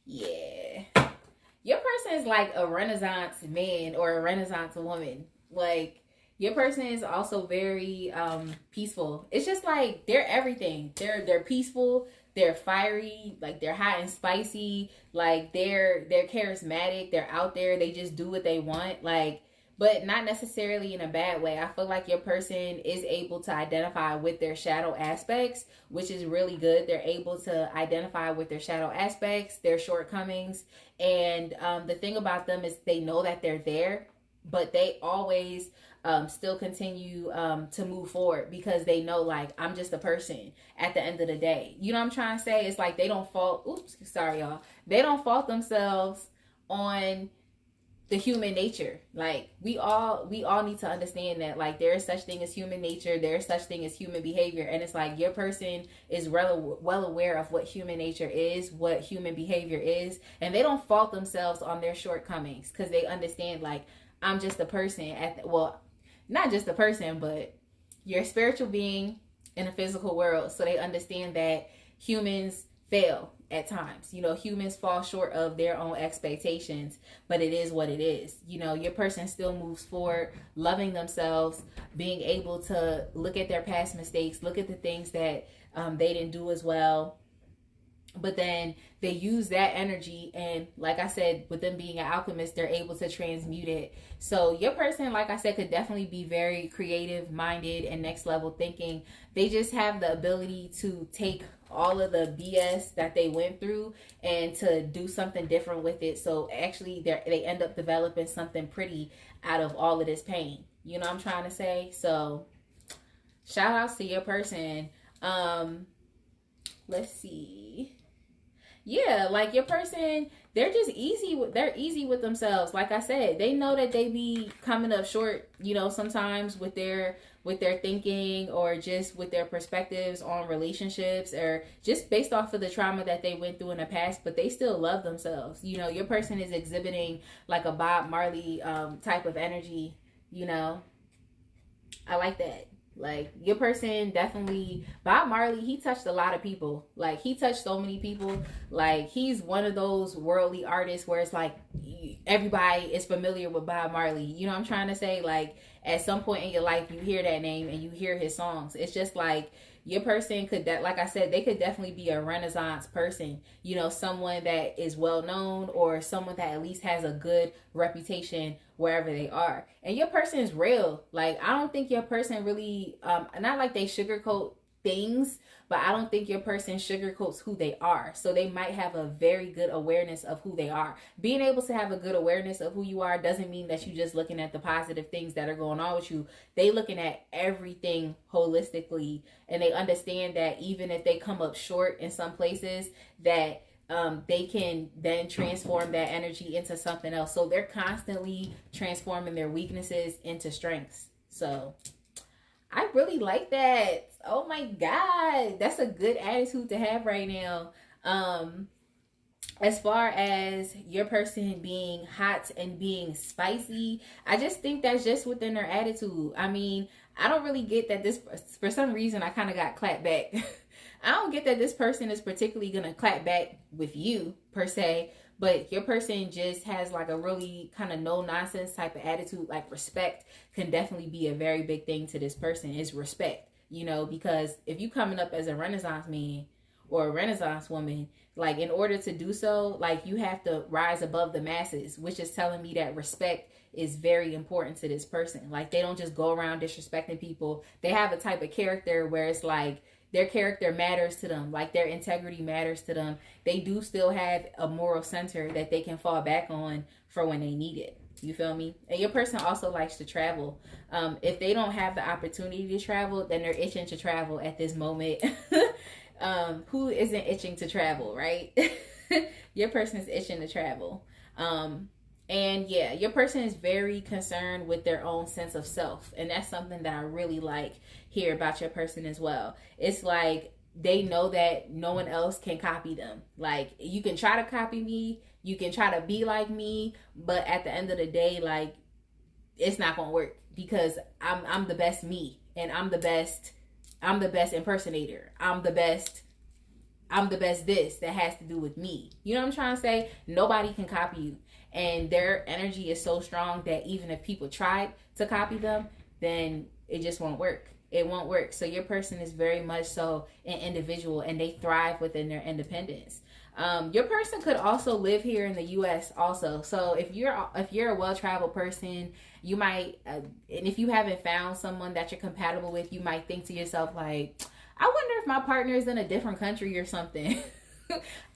Yeah, your person is like a Renaissance man or a Renaissance woman. Like, your person is also very peaceful. It's just like they're everything. They're peaceful. They're fiery, like they're hot and spicy, like they're charismatic, they're out there, they just do what they want, like, but not necessarily in a bad way. I feel like your person is able to identify with their shadow aspects, which is really good. They're able to identify with their shadow aspects, their shortcomings, and the thing about them is they know that they're there, but they always still continue to move forward because they know, like, I'm just a person at the end of the day. You know what I'm trying to say? It's like they don't fault, oops, sorry y'all. They don't fault themselves on the human nature. Like, we all need to understand that, like, there is such thing as human nature, there is such thing as human behavior, and it's like your person is well aware of what human nature is, what human behavior is, and they don't fault themselves on their shortcomings because they understand, like, I'm just a person well, not just a person, but you're a spiritual being in a physical world. So they understand that humans fail at times. You know, humans fall short of their own expectations, but it is what it is. You know, your person still moves forward, loving themselves, being able to look at their past mistakes, look at the things that they didn't do as well. But then they use that energy, and like I said, with them being an alchemist, they're able to transmute it. So your person, like I said, could definitely be very creative minded and next level thinking. They just have the ability to take all of the BS that they went through and to do something different with it. So actually they end up developing something pretty out of all of this pain. You know what I'm trying to say? So shout outs to your person. Let's see. Yeah, like your person, they're just they're easy with themselves. Like I said, they know that they be coming up short, you know, sometimes with their thinking or just with their perspectives on relationships or just based off of the trauma that they went through in the past, but they still love themselves. You know, your person is exhibiting like a Bob Marley type of energy, you know. I like that. Like, your person definitely, Bob Marley, he touched a lot of people. Like, he touched so many people. Like, he's one of those worldly artists where it's like everybody is familiar with Bob Marley. You know what I'm trying to say? Like, at some point in your life, you hear that name and you hear his songs. It's just like your person could, like I said, they could definitely be a Renaissance person. You know, someone that is well known or someone that at least has a good reputation wherever they are. And your person is real. Like, I don't think your person really, not like they sugarcoat things, but I don't think your person sugarcoats who they are. So they might have a very good awareness of who they are. Being able to have a good awareness of who you are doesn't mean that you're just looking at the positive things that are going on with you. They looking at everything holistically, and they understand that even if they come up short in some places, that they can then transform that energy into something else. So they're constantly transforming their weaknesses into strengths. So I really like that. Oh my God. That's a good attitude to have right now. As far as your person being hot and being spicy, I just think that's just within their attitude. I mean, I don't really get that this, for some reason, I kind of got clapped back. I don't get that this person is particularly going to clap back with you, per se, but your person just has like a really kind of no nonsense type of attitude. Like respect can definitely be a very big thing to this person, is respect, you know, because if you coming up as a Renaissance man or a Renaissance woman, like in order to do so, like you have to rise above the masses, which is telling me that respect is very important to this person. Like they don't just go around disrespecting people. They have a type of character where it's like their character matters to them, like their integrity matters to them. They do still have a moral center that they can fall back on for when they need it. You feel me? And your person also likes to travel. If they don't have the opportunity to travel, then they're itching to travel at this moment. Who isn't itching to travel, right? Your person is itching to travel. And yeah, your person is very concerned with their own sense of self. And that's something that I really like here about your person as well. It's like they know that no one else can copy them. Like you can try to copy me, you can try to be like me, but at the end of the day, like it's not gonna work because I'm the best me, and I'm the best impersonator. I'm the best this that has to do with me. You know what I'm trying to say? Nobody can copy you. And their energy is so strong that even if people tried to copy them, then it just won't work. It won't work. So your person is very much so an individual, and they thrive within their independence. Your person could also live here in the U.S. also. So if you're a well-traveled person, you might, and if you haven't found someone that you're compatible with, you might think to yourself like, I wonder if my partner is in a different country or something.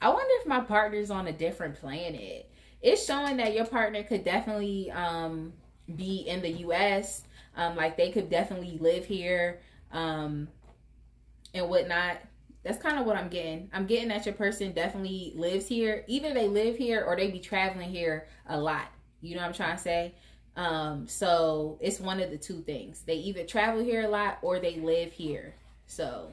I wonder if my partner's on a different planet. It's showing that your partner could definitely be in the U.S. Like they could definitely live here and whatnot. That's kind of what I'm getting. I'm getting that your person definitely lives here. Either they live here or they be traveling here a lot. You know what I'm trying to say? So it's one of the two things. They either travel here a lot or they live here. So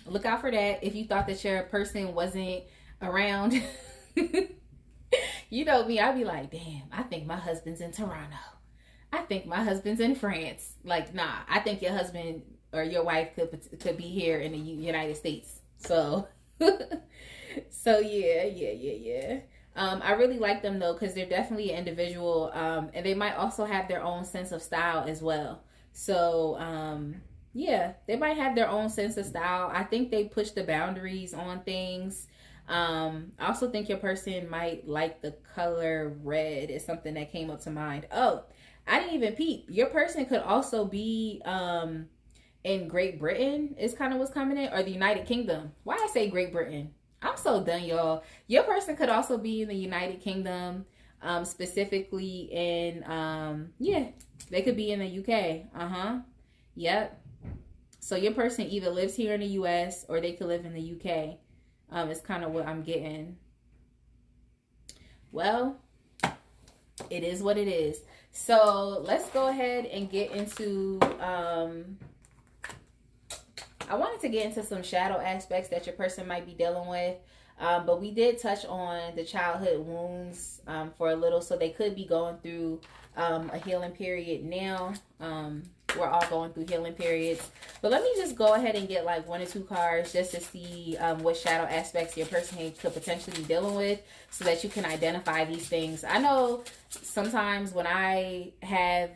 look out for that. If you thought that your person wasn't around, you know me, I'd be like, damn, I think my husband's in Toronto. I think my husband's in France. Like, nah, I think your husband or your wife could be here in the United States. So, so yeah. I really like them though, because they're definitely an individual, and they might also have their own sense of style as well. So, yeah, they might have their own sense of style. I think they push the boundaries on things. I also think your person might like the color red. Is something that came up to mind. Oh, I didn't even peep. Your person could also be in Great Britain is kind of what's coming in, or the United Kingdom. Why I say Great Britain? I'm so done, y'all. Your person could also be in the United Kingdom, specifically in yeah, they could be in the UK. Yep. So your person either lives here in the US or they could live in the UK. It's kind of what I'm getting. Well, it is what it is. So let's go ahead and get into I wanted to get into some shadow aspects that your person might be dealing with. But we did touch on the childhood wounds for a little. So they could be going through a healing period now. We're all going through healing periods. But let me just go ahead and get like 1 or 2 cards just to see what shadow aspects your person could potentially be dealing with, so that you can identify these things. I know sometimes when I have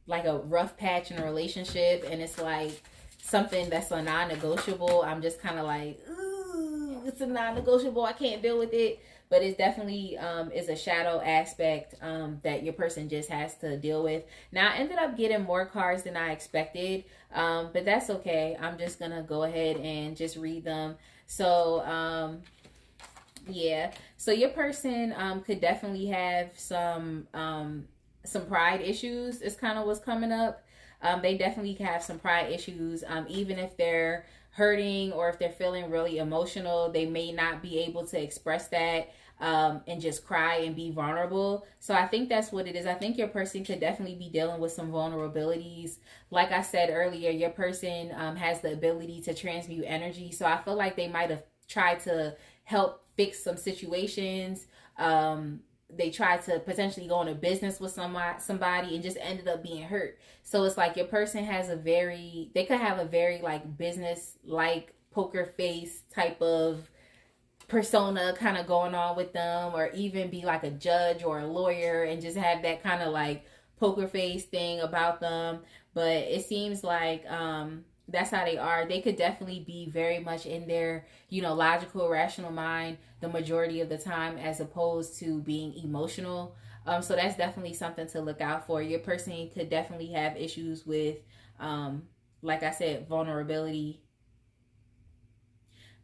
like a rough patch in a relationship and it's like something that's a non-negotiable, I'm just kind of like, ooh, it's a non-negotiable, I can't deal with it. But it definitely is a shadow aspect that your person just has to deal with. Now, I ended up getting more cards than I expected, but that's okay. I'm just going to go ahead and just read them. So, yeah. So your person could definitely have some pride issues is kind of what's coming up. They definitely have some pride issues, even if they're hurting or if they're feeling really emotional, they may not be able to express that and just cry and be vulnerable. So I think that's what it is. I think your person could definitely be dealing with some vulnerabilities. Like I said earlier, your person has the ability to transmute energy. So I feel like they might have tried to help fix some situations. They tried to potentially go into business with somebody and just ended up being hurt. So it's like your person has they could have a very like business like poker face type of persona kind of going on with them, or even be like a judge or a lawyer and just have that kind of like poker face thing about them. But it seems like that's how they are. They could definitely be very much in their, logical, rational mind the majority of the time, as opposed to being emotional. So that's definitely something to look out for. Your person could definitely have issues with, like I said, vulnerability.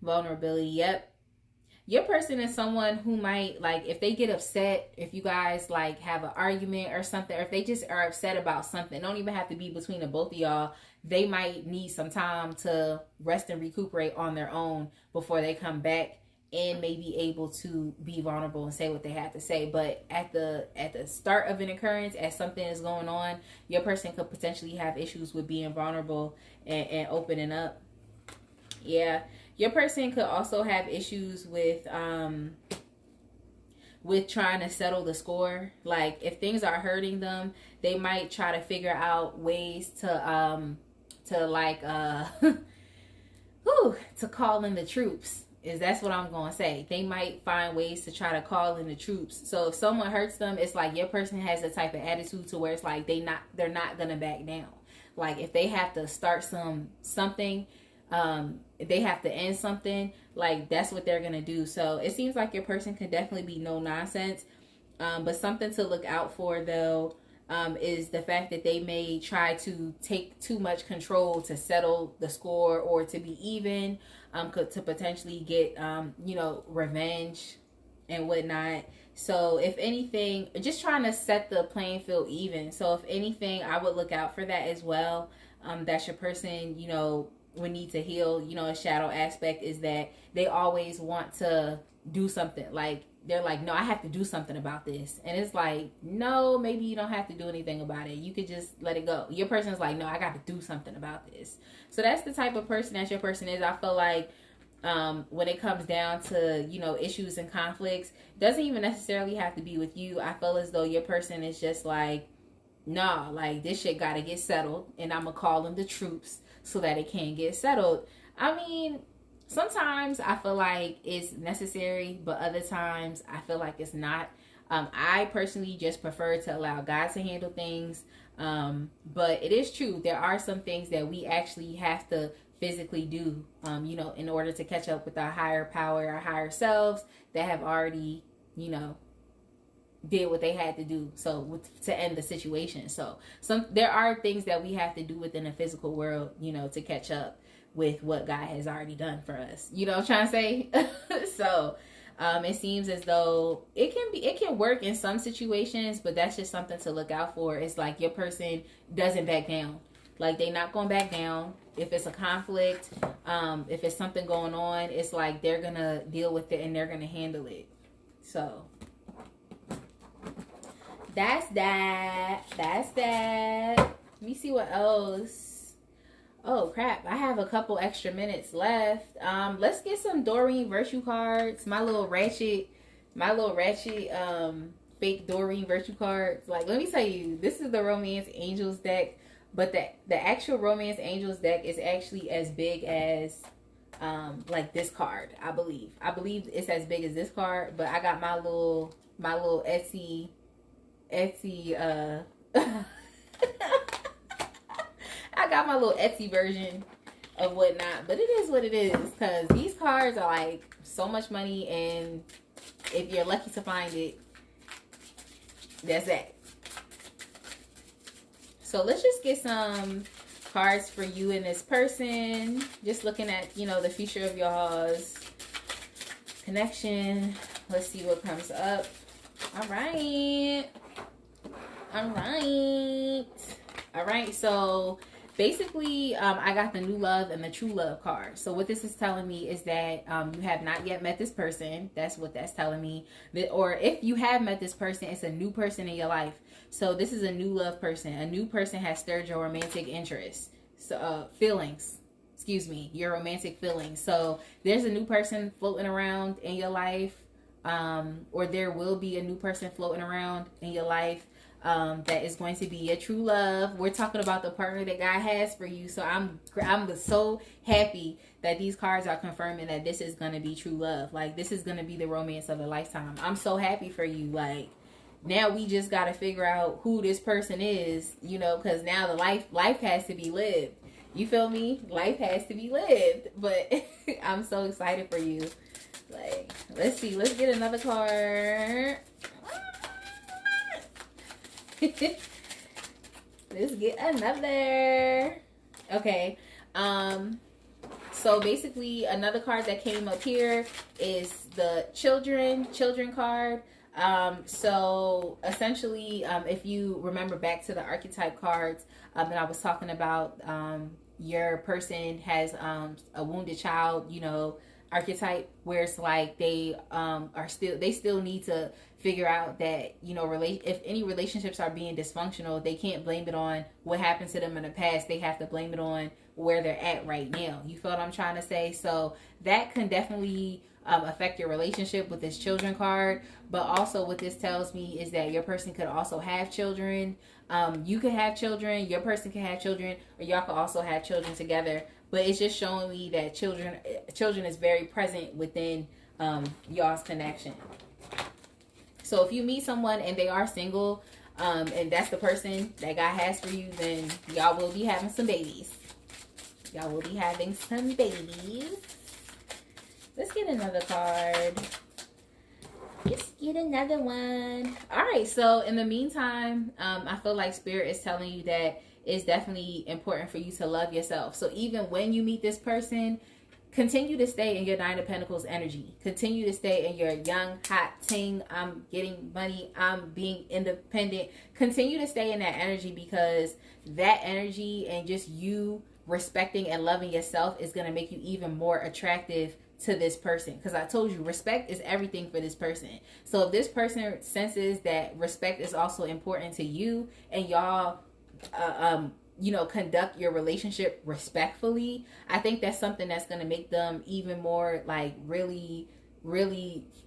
Yep. Your person is someone who might, like, if they get upset, if you guys like have an argument or something, or if they just are upset about something, don't even have to be between the both of y'all, they might need some time to rest and recuperate on their own before they come back and may be able to be vulnerable and say what they have to say. But at the start of an occurrence, as something is going on, your person could potentially have issues with being vulnerable and opening up. Yeah. Your person could also have issues with trying to settle the score. Like, if things are hurting them, they might try to figure out ways to call in the troops. That's what I'm going to say. They might find ways to try to call in the troops. So if someone hurts them, it's like your person has a type of attitude to where it's like they're not going to back down. Like, if they have to start something, they have to end something, like that's what they're gonna do. So it seems like your person can definitely be no nonsense, but something to look out for though is the fact that they may try to take too much control to settle the score, or to be even, to potentially get revenge and whatnot. So if anything, just trying to set the playing field even. So if anything, I would look out for that as well. That's your person, would need to heal. A shadow aspect is that they always want to do something. Like, they're like, no, I have to do something about this. And it's like, no, maybe you don't have to do anything about it. You could just let it go. Your person's like, no, I got to do something about this. So that's the type of person that your person is. I feel like when it comes down to, issues and conflicts, doesn't even necessarily have to be with you. I feel as though your person is just like, nah, like, this shit got to get settled, and I'm going to call them the troops so that it can get settled. I mean, sometimes I feel like it's necessary, but other times I feel like it's not. I personally just prefer to allow God to handle things. But it is true, there are some things that we actually have to physically do, in order to catch up with our higher power, our higher selves that have already, did what they had to do to end the situation. So there are things that we have to do within the physical world, to catch up with what God has already done for us. You know what I'm trying to say? So it seems as though it can work in some situations, but that's just something to look out for. It's like your person doesn't back down. Like, they're not going to back down. If it's a conflict, if it's something going on, it's like they're going to deal with it and they're going to handle it. So that's that. Let me see what else. Oh crap, I have a couple extra minutes left. Let's get some Doreen Virtue cards. My little ratchet fake Doreen Virtue cards. Like, let me tell you, this is the Romance Angels deck, but the actual Romance Angels deck is actually as big as like this card. I believe it's as big as this card, but I got my little Etsy I got my little Etsy version of whatnot, but it is what it is, because these cards are like so much money, and if you're lucky to find it, that's that. So let's just get some cards for you and this person. Just looking at, the future of y'all's connection. Let's see what comes up. All right. So basically, I got the new love and the true love card. So what this is telling me is that you have not yet met this person. That's what that's telling me. Or if you have met this person, it's a new person in your life. So this is a new love person. A new person has stirred your romantic interest. So feelings. Excuse me, your romantic feelings. So there's a new person floating around in your life, or there will be a new person floating around in your life. That is going to be your true love. We're talking about the partner that God has for you. So I'm so happy that these cards are confirming that this is going to be true love. Like, this is going to be the romance of a lifetime. I'm so happy for you. Like, now we just got to figure out who this person is, you know, because now the life has to be lived. You feel me? Life has to be lived. But I'm so excited for you. Like, let's see. Let's get another card. Let's get another. Okay. So basically, another card that came up here is the children card. So essentially, if you remember back to the archetype cards that I was talking about, your person has a wounded child, you know, archetype, where it's like they still need to figure out that, you know, if any relationships are being dysfunctional, they can't blame it on what happened to them in the past. They have to blame it on where they're at right now. You feel what I'm trying to say? So that can definitely affect your relationship with this children card. But also what this tells me is that your person could also have children. You could have children, your person can have children, or y'all could also have children together. But it's just showing me that children is very present within y'all's connection. So if you meet someone and they are single, and that's the person that God has for you, then y'all will be having some babies. Y'all will be having some babies. Let's get another card. Let's get another one. All right, so in the meantime, I feel like Spirit is telling you that it's definitely important for you to love yourself. So even when you meet this person, continue to stay in your Nine of Pentacles energy. Continue to stay in your young, hot ting, I'm getting money, I'm being independent. Continue to stay in that energy, because that energy and just you respecting and loving yourself is going to make you even more attractive to this person. Because I told you, respect is everything for this person. So if this person senses that respect is also important to you, and y'all you know, conduct your relationship respectfully, I think that's something that's going to make them even more like really,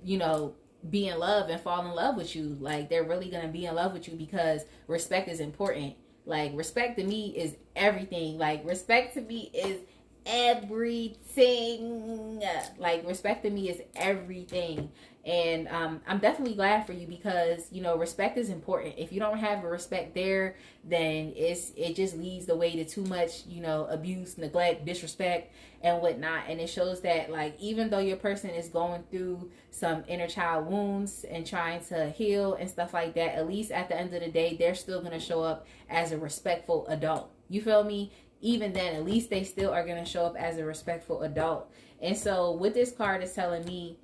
you know, be in love and fall in love with you. Like, they're really going to be in love with you because respect is important. Like, respect to me is everything. Like, respect to me is everything. Like, respect to me is everything. And I'm definitely glad for you, because, you know, respect is important. If you don't have a respect there, then it just leads the way to too much, you know, abuse, neglect, disrespect, and whatnot. And it shows that, like, even though your person is going through some inner child wounds and trying to heal and stuff like that, at least at the end of the day, they're still going to show up as a respectful adult. You feel me? Even then, at least they still are going to show up as a respectful adult. And so what this card is telling me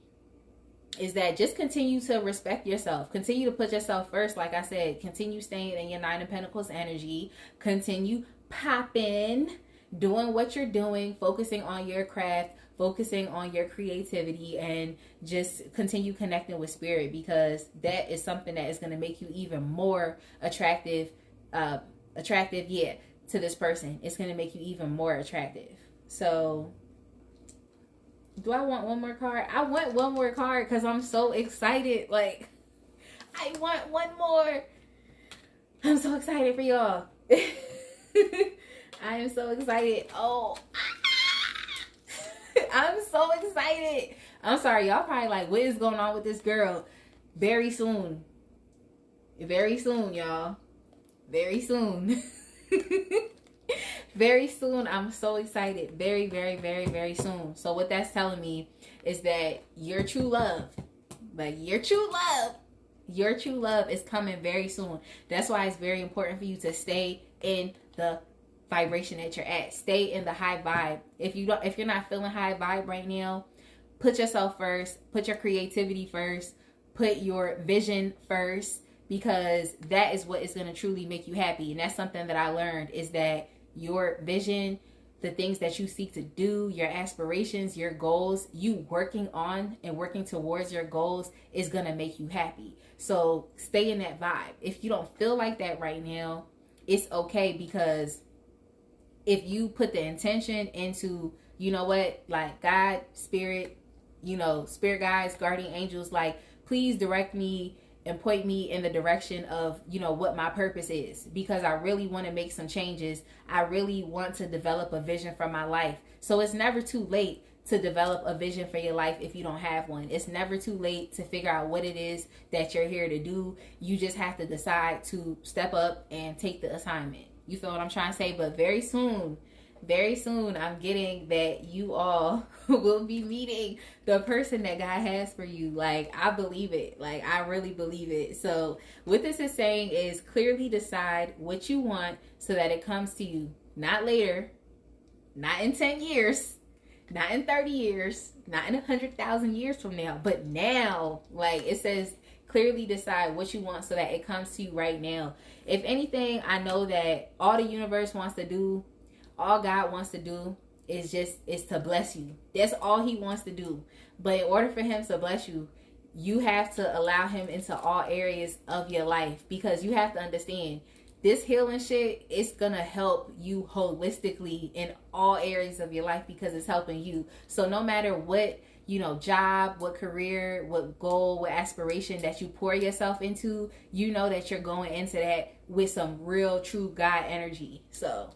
is that just continue to respect yourself. Continue to put yourself first. Like I said, continue staying in your Nine of Pentacles energy. Continue popping, doing what you're doing, focusing on your craft, focusing on your creativity, and just continue connecting with Spirit, because that is something that is going to make you even more attractive, to this person. It's going to make you even more attractive. So do I want one more card? I want one more card because I'm so excited. Like, I want one more. I'm so excited for y'all. I am so excited. Oh, I'm so excited. I'm sorry, y'all probably like, what is going on with this girl? Very soon. Very soon, y'all. Very soon. Very soon. I'm so excited. Very, very, very, very soon. So what that's telling me is that your true love, your true love is coming very soon. That's why it's very important for you to stay in the vibration that you're at. Stay in the high vibe. If you're not feeling high vibe right now, put yourself first. Put your creativity first. Put your vision first, because that is what is going to truly make you happy. And that's something that I learned, is that your vision, the things that you seek to do, your aspirations, your goals, you working on and working towards your goals is going to make you happy. So stay in that vibe. If you don't feel like that right now, it's okay, because if you put the intention into, you know what, like God, spirit, spirit guides, guardian angels, like please direct me and point me in the direction of, what my purpose is, because I really want to make some changes. I really want to develop a vision for my life. So it's never too late to develop a vision for your life if you don't have one. It's never too late to figure out what it is that you're here to do. You just have to decide to step up and take the assignment. You feel what I'm trying to say? But very soon, I'm getting that you all will be meeting the person that God has for you. Like, I believe it. Like, I really believe it. So what this is saying is clearly decide what you want so that it comes to you. Not later, not in 10 years, not in 30 years, not in 100,000 years from now, but now. Like it says, clearly decide what you want so that it comes to you right now. If anything, I know that all the universe wants to do, all God wants to do is to bless you. That's all he wants to do. But in order for him to bless you, you have to allow him into all areas of your life, because you have to understand this healing shit is gonna help you holistically in all areas of your life, because it's helping you. So no matter what, job, what career, what goal, what aspiration that you pour yourself into, that you're going into that with some real true God energy. So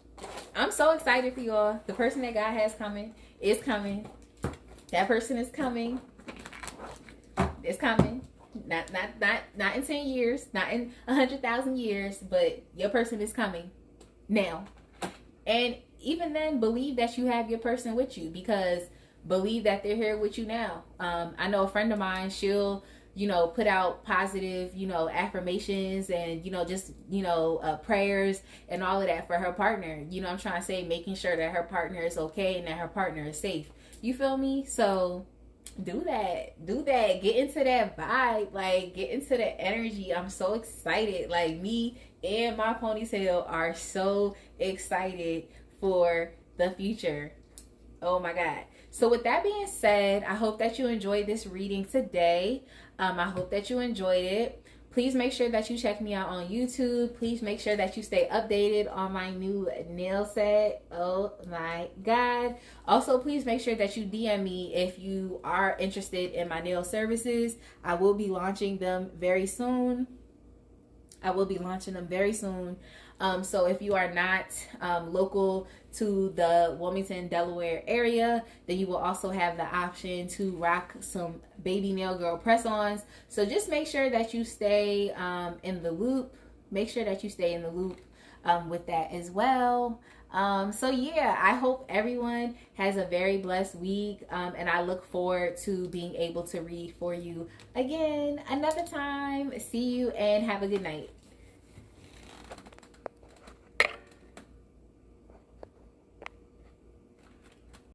I'm so excited for y'all. The person that God has coming is coming. That person is coming. It's coming. Not in 10 years, not in 100,000 years, but your person is coming now. And even then, believe that you have your person with you, because believe that they're here with you now. I know a friend of mine, she'll put out positive, affirmations and, prayers and all of that for her partner. I'm trying to say, making sure that her partner is okay and that her partner is safe. You feel me? So do that. Get into that vibe. Like, get into the energy. I'm so excited. Like, me and my ponytail are so excited for the future. Oh my God. So with that being said, I hope that you enjoyed this reading today. I hope that you enjoyed it. Please make sure that you check me out on YouTube. Please make sure that you stay updated on my new nail set. Oh my God. Also, please make sure that you DM me if you are interested in my nail services. I will be launching them very soon. So if you are not local to the Wilmington, Delaware area, then you will also have the option to rock some baby nail girl press-ons. So just make sure that you stay in the loop. Make sure that you stay in the loop with that as well. So yeah, I hope everyone has a very blessed week, and I look forward to being able to read for you again another time. See you and have a good night.